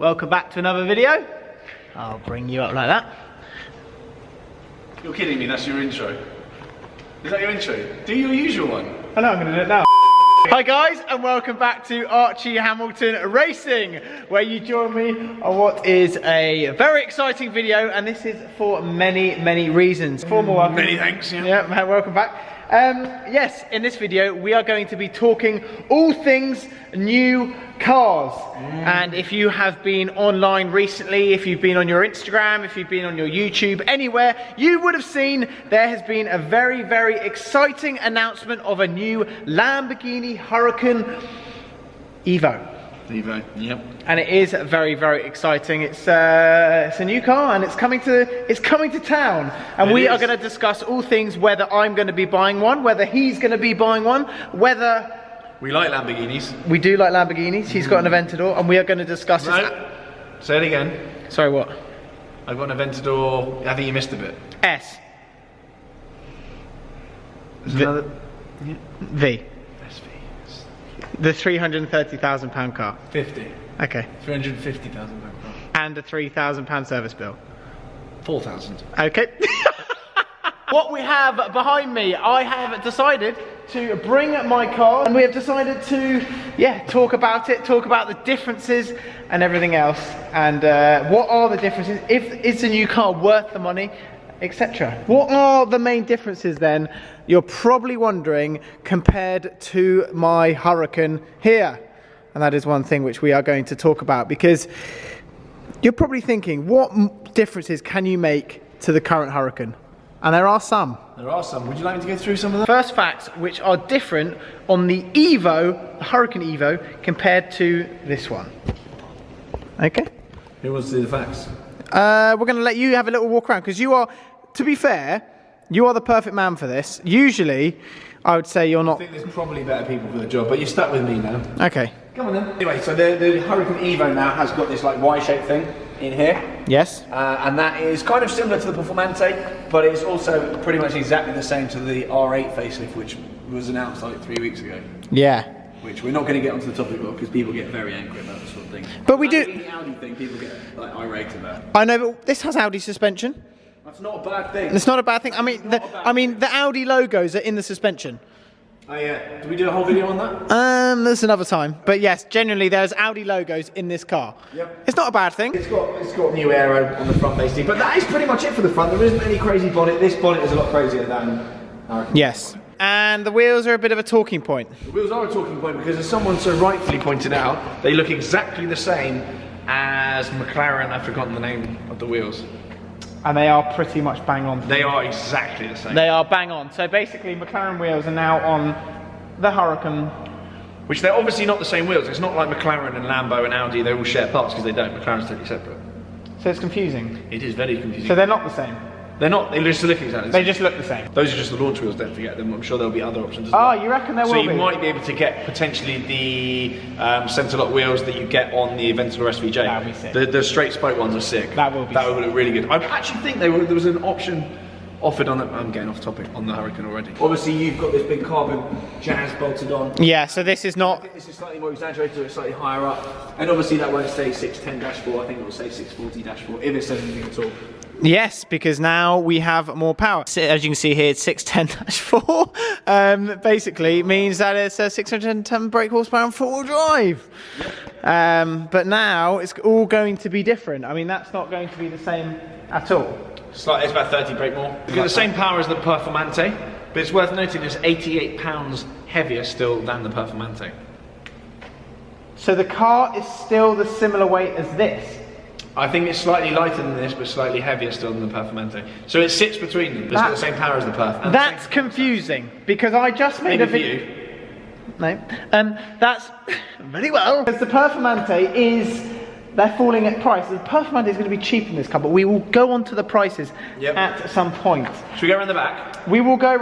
welcome back to another video. I'll bring you up like that. You're kidding me, that's your intro. Is that your intro? Do your usual one. I know, I'm going to do it now. Hi guys, and welcome back to Archie Hamilton Racing, where you join me on what is a very exciting video, and this is for many reasons. Formal welcome. Many thanks. Yeah, welcome back. Yes, in this video we are going to be talking all things new cars. And if you have been online recently, if you've been on your Instagram, if you've been on your YouTube, anywhere, you would have seen there has been a very exciting announcement of a new Lamborghini Huracan EVO. Yep. And it is very exciting. It's a new car, and it's coming to town. And we are going to discuss all things: whether I'm going to be buying one, whether he's going to be buying one, whether we like Lamborghinis. We do like Lamborghinis. He's got an Aventador, and we are going to discuss this. Say it again. Sorry, what? I've got an Aventador. I think you missed a bit. S. Another. Yeah. V. The £330,000 car. 50. Okay. £350,000 car. And a £3,000 service bill. 4,000. Okay. What we have behind me, I have decided to bring my car, and we have decided to, talk about it, talk about the differences and everything else, and what are the differences, is the new car worth the money, etc. What are the main differences then, you're probably wondering, compared to my Huracan here? And that is one thing which we are going to talk about, because you're probably thinking, what differences can you make to the current Huracan? And there are some. There are some. Would you like me to go through some of them? First facts which are different on the EVO, the Huracan EVO, compared to this one. Okay? Who wants to do the facts? We're going to let you have a little walk around, because you are, to be fair, you are the perfect man for this. Usually, I would say you're not. I think there's probably better people for the job, but you're stuck with me now. Okay. Come on then. Anyway, so the Huracan EVO now has got this like Y-shaped thing in here. Yes. And that is kind of similar to the Performante, but it's also pretty much exactly the same to the R8 facelift, which was announced like 3 weeks ago. Yeah. Which we're not going to get onto the topic of, because people get very angry about this sort of thing. But we do. The Audi thing, people get like irate about. I know, but this has Audi suspension. That's not a bad thing. It's not a bad thing. I mean, the Audi logos are in the suspension. Oh yeah. Did we do a whole video on that? There's another time. But yes, generally there's Audi logos in this car. Yep. It's not a bad thing. It's got new aero on the front basically, but that is pretty much it for the front. There isn't any crazy bonnet. This bonnet is a lot crazier than Huracan. Yes. And the wheels are a bit of a talking point. The wheels are a talking point because, as someone so rightfully pointed out, they look exactly the same as McLaren. I've forgotten the name of the wheels. And they are pretty much bang on. They are exactly the same. They are bang on. So basically, McLaren wheels are now on the Huracan. Which they're obviously not the same wheels. It's not like McLaren and Lambo and Audi, they all share parts, because they don't. McLaren's totally separate. So it's confusing. It is very confusing. So they're not the same. They're not, they just look exactly the same. They just look the same. Those are just the launch wheels, don't forget them. I'm sure there'll be other options as well. Oh, you reckon there will be? So you might be able to get potentially the centre lock wheels that you get on the Aventador SVJ. That would be sick. The straight spoke ones are sick. That will be That sick. would look really good. I actually think there was an option offered on the, I'm getting off topic, on the Huracan already. Obviously you've got this big carbon jazz bolted on. Yeah, so this is not. I think this is slightly more exaggerated, so it's slightly higher up. And obviously that won't say 610-4, I think it will say 640-4, if it says anything at all. Yes, because now we have more power. As you can see here, it's 610-4. Basically means that it's a 610 brake horsepower and four-wheel drive. Yep. But now it's all going to be different. I mean, that's not going to be the same at all. It's about 30 brake more. It's got the same power as the Performante, but it's worth noting it's 88 pounds heavier still than the Performante. So the car is still the similar weight as this? I think it's slightly lighter than this, but slightly heavier still than the Performante. So it sits between them. It's got the same power as the Perf. That's confusing, because I just made a video. No. That's very well. Because the Performante is, they're falling at price. The Performante is going to be cheaper in this car, but we will go on to the prices at some point. Should we go around the back? We will go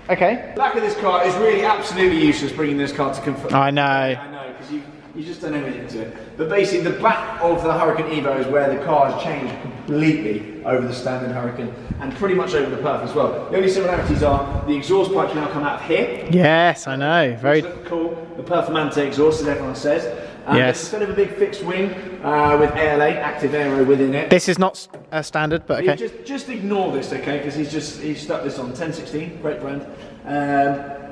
okay. The back of this car is really absolutely useless, bringing this car to confirm. I know. I know, because you just don't know anything to it. But basically, the back of the Huracan EVO is where the car has changed completely over the standard Huracan, and pretty much over the Perf as well. The only similarities are the exhaust pipes now come out of here. Yes, I know. Very cool. The Performante exhaust, as everyone says. Yes. Instead of a big fixed wing with ALA, active aero within it. This is not standard, but okay. Just ignore this, okay? Because he's stuck this on 1016, great brand.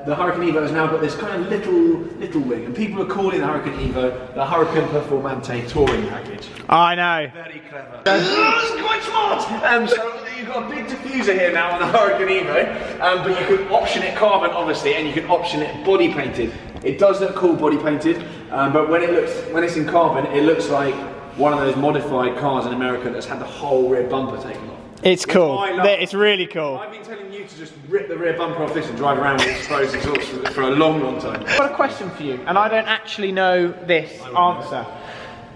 The Huracan EVO has now got this kind of little wing, and people are calling the Huracan EVO the Huracan Performante touring package. I know. Very clever. That's quite smart. So you've got a big diffuser here now on the Huracan EVO, but you can option it carbon, obviously, and you can option it body painted. It does look cool body painted, but when it's in carbon, it looks like one of those modified cars in America that's had the whole rear bumper taken off. It's cool. It's really cool. I've been telling you to just rip the rear bumper off this and drive around with exposed exhaust for a long time. I've got a question for you, and I don't actually know this answer.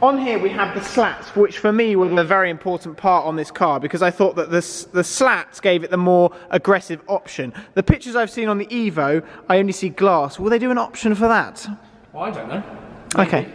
On here we have the slats, which for me were a very important part on this car because I thought that the slats gave it the more aggressive option. The pictures I've seen on the Evo, I only see glass. Will they do an option for that? Well, I don't know. Okay.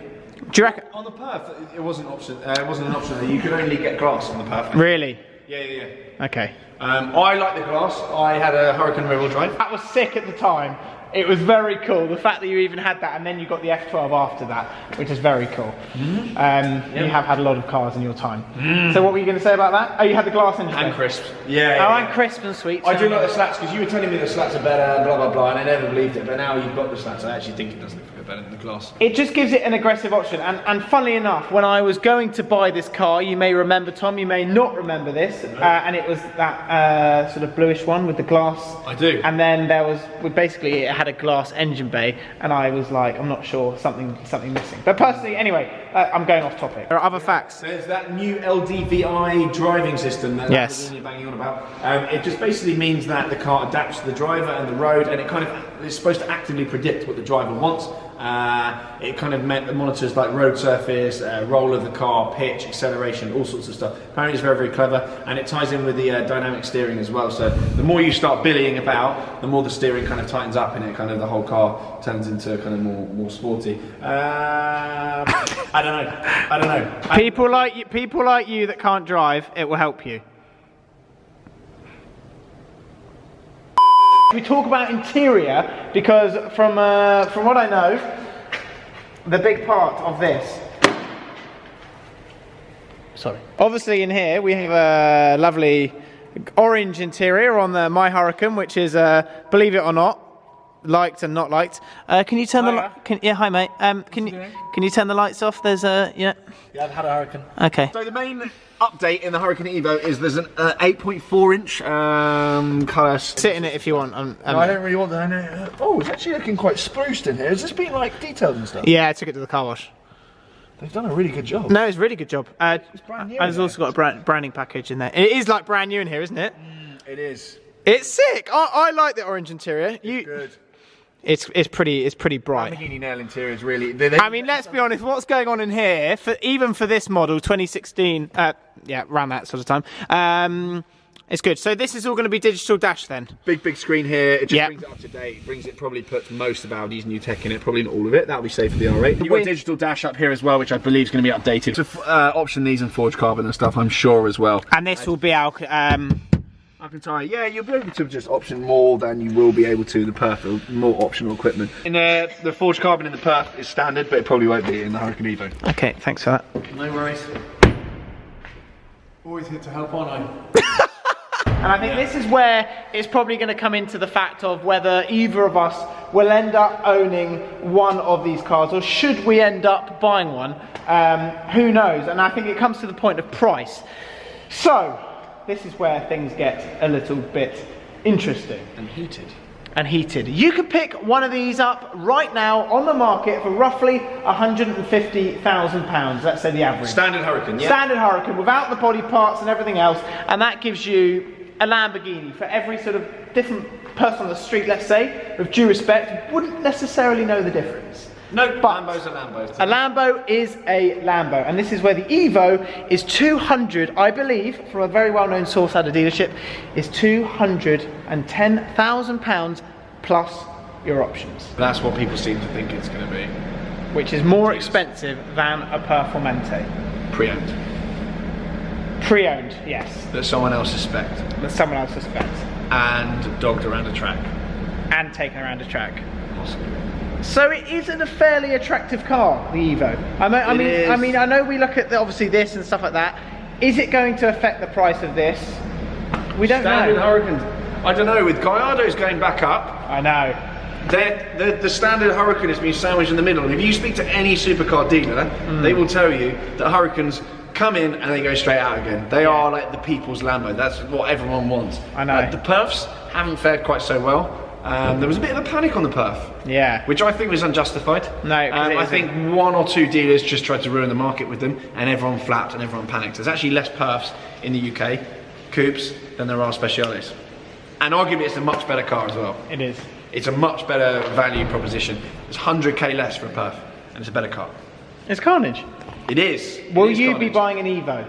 Do you reckon? On the Perf, it wasn't an option. It wasn't an option. You could only get glass on the Perf. Really? Yeah. Okay. I like the glass. I had a Huracan rear-wheel drive. That was sick at the time. It was very cool. The fact that you even had that, and then you got the F12 after that, which is very cool. You have had a lot of cars in your time. So what were you going to say about that? Oh, you had the glass engine. And crisp. Yeah. Oh, and crisp and sweet. I do like the slats because you were telling me the slats are better, blah blah blah, and I never believed it. But now you've got the slats, I actually think it does look a bit better than the glass. It just gives it an aggressive option. And funnily enough, when I was going to buy this car, you may remember, Tom, you may not remember this, and it was that sort of bluish one with the glass. I do. And then there was, basically, it had a glass engine bay, and I was like, I'm not sure, something missing. But personally, anyway, I'm going off topic. There are other facts. There's that new LDVI driving system that yes. you're banging on about. It just basically means that the car adapts to the driver and the road, and it kind of is supposed to actively predict what the driver wants. It kind of monitors like road surface, roll of the car, pitch, acceleration, all sorts of stuff. Apparently it's very, very clever, and it ties in with the dynamic steering as well. So the more you start billying about, the more the steering kind of tightens up, and it kind of the whole car turns into kind of more sporty. I don't know. People like you that can't drive, it will help you. We talk about interior because from what I know, the big part of this. Sorry. Obviously in here we have a lovely orange interior on the My Huracan, which is, believe it or not, liked and not liked. Can you turn yeah, hi mate. Can you turn the lights off? There's a yeah. Yeah, I've had a Huracan. Okay. So the main update in the Huracan EVO is there's an 8.4 inch colour. Sit in it if you want. No, I don't really want that. Oh, it's actually looking quite spruced in here. Has this been like detailed and stuff? Yeah, I took it to the car wash. They've done a really good job. No, it's a really good job. It's brand new. And there's also got a branding package in there. It is like brand new in here, isn't it? It is. It's sick. I like the orange interior. It's good. It's pretty bright. Lamborghini nail interior is really. I mean, let's be honest. What's going on in here? Even for this model, 2016, yeah, around that sort of time. It's good. So this is all going to be digital dash then. Big screen here. It just brings it up to date. Probably puts most of Audi's new tech in it. Probably not all of it. That'll be safe for the R8. You've got digital dash up here as well, which I believe is going to be updated. So option these and forged carbon and stuff, I'm sure as well. And this will be our. Alcantara, yeah, you'll be able to just option more than you will be able to the Perf, more optional equipment. In the forged carbon in the Perf is standard, but it probably won't be in the Huracan EVO. Okay, thanks for that. No worries. Always here to help, aren't I? And I think this is where it's probably going to come into the fact of whether either of us will end up owning one of these cars, or should we end up buying one? Who knows? And I think it comes to the point of price. So, this is where things get a little bit interesting. And heated. You can pick one of these up right now on the market for roughly £150,000. Let's say the average. Standard Huracan, yeah. Standard Huracan, without the body parts and everything else. And that gives you a Lamborghini for every sort of different person on the street, let's say, with due respect, wouldn't necessarily know the difference. No, but Lambo's a Lambo. A Lambo is a Lambo, and this is where the Evo is 200, I believe, from a very well-known source at a dealership, is £210,000 plus your options. That's what people seem to think it's going to be. Which is more expensive than a Performante. Pre-owned. Pre-owned, yes. That someone else suspects. That someone else suspects. And dogged around a track. And taken around a track. Possibly. So it isn't a fairly attractive car, the Evo. I mean, I know we look at obviously this and stuff like that. Is it going to affect the price of this? We don't Standard know. Huracans. I don't know. With Gallardo's going back up. I know. The standard Huracan has been sandwiched in the middle. And if you speak to any supercar dealer, they will tell you that Huracans come in and they go straight out again. They are like the people's Lambo. That's what everyone wants. I know. The perfs haven't fared quite so well. There was a bit of a panic on the perf. Yeah. Which I think was unjustified. No, I think 1 or 2 dealers just tried to ruin the market with them, and everyone flapped and everyone panicked. There's actually less perfs in the UK, coupes, than there are speciales. And arguably it's a much better car as well. It is. It's a much better value proposition. It's 100k less for a perf, and it's a better car. It's carnage. It is. Will you be buying an Evo?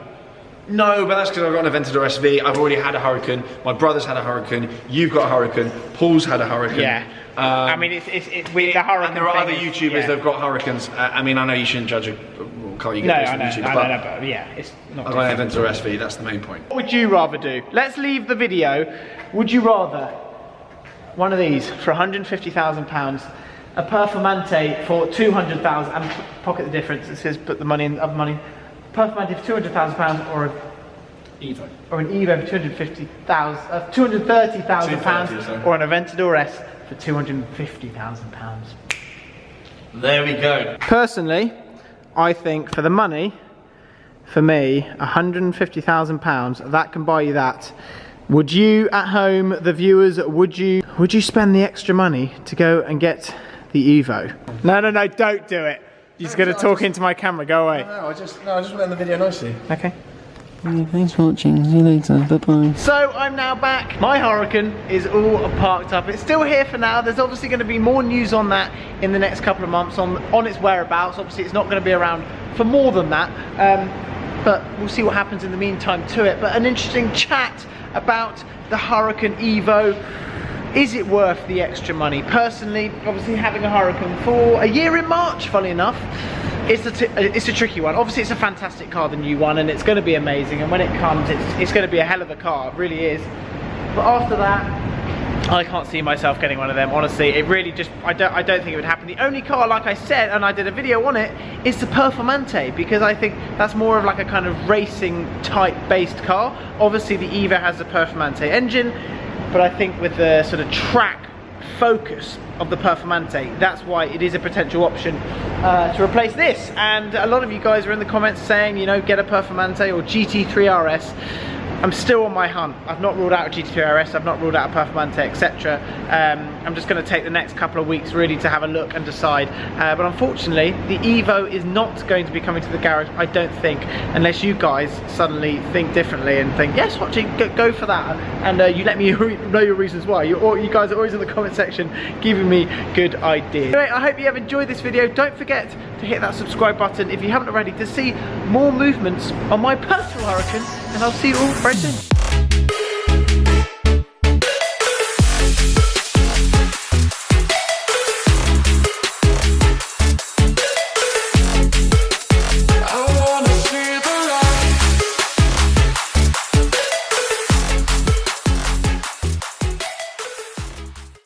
No, but that's because I've got an Aventador SV. I've already had a Huracan. My brother's had a Huracan. You've got a Huracan. Paul's had a Huracan. Yeah. I mean, it's the Huracan. And there are other YouTubers yeah. that've got Huracans. I mean, I know you shouldn't judge a car you No, get I know, YouTube, but yeah, it's not. I've got an Aventador SV. That's the main point. What would you rather do? Let's leave the video. Would you rather one of these for £150,000, a Performante for 200,000, and pocket the difference? It says put the money in other money. Performante for £200,000 or an Evo for £230,000, or an Aventador S for £250,000. There we go. Personally, I think for the money, for me, £150,000, that can buy you that. Would you at home, the viewers, would you spend the extra money to go and get the Evo? No, don't do it. You're just going to talk into my camera, go away. No, I just want to end the video nicely. Okay. Thanks for watching, see you later, bye bye. So I'm now back. My Huracan is all parked up. It's still here for now. There's obviously going to be more news on that in the next couple of months on its whereabouts. Obviously it's not going to be around for more than that, but we'll see what happens in the meantime to it. But an interesting chat about the Huracan EVO. Is it worth the extra money? Personally, obviously having a Huracan for a year in March, funny enough, it's a tricky one. Obviously it's a fantastic car, the new one, and it's going to be amazing, and when it comes it's going to be a hell of a car, it really is. But after that, I can't see myself getting one of them, honestly. It really just, I don't think it would happen. The only car, like I said, and I did a video on it, is the Performante, because I think that's more of like a kind of racing type based car. Obviously the Evo has the Performante engine, but I think with the sort of track focus of the Performante, that's why it is a potential option to replace this. And a lot of you guys are in the comments saying, you know, get a Performante or GT3 RS. I'm still on my hunt. I've not ruled out a GT3 RS, I've not ruled out a Performante, etc. I'm just going to take the next couple of weeks really to have a look and decide. But unfortunately, the Evo is not going to be coming to the garage, I don't think, unless you guys suddenly think differently and think, yes, Watchy, go for that. And you let me know your reasons why. You guys are always in the comment section giving me good ideas. Anyway, I hope you have enjoyed this video. Don't forget to hit that subscribe button if you haven't already to see more movements on my personal Huracan, and I'll see you all very soon.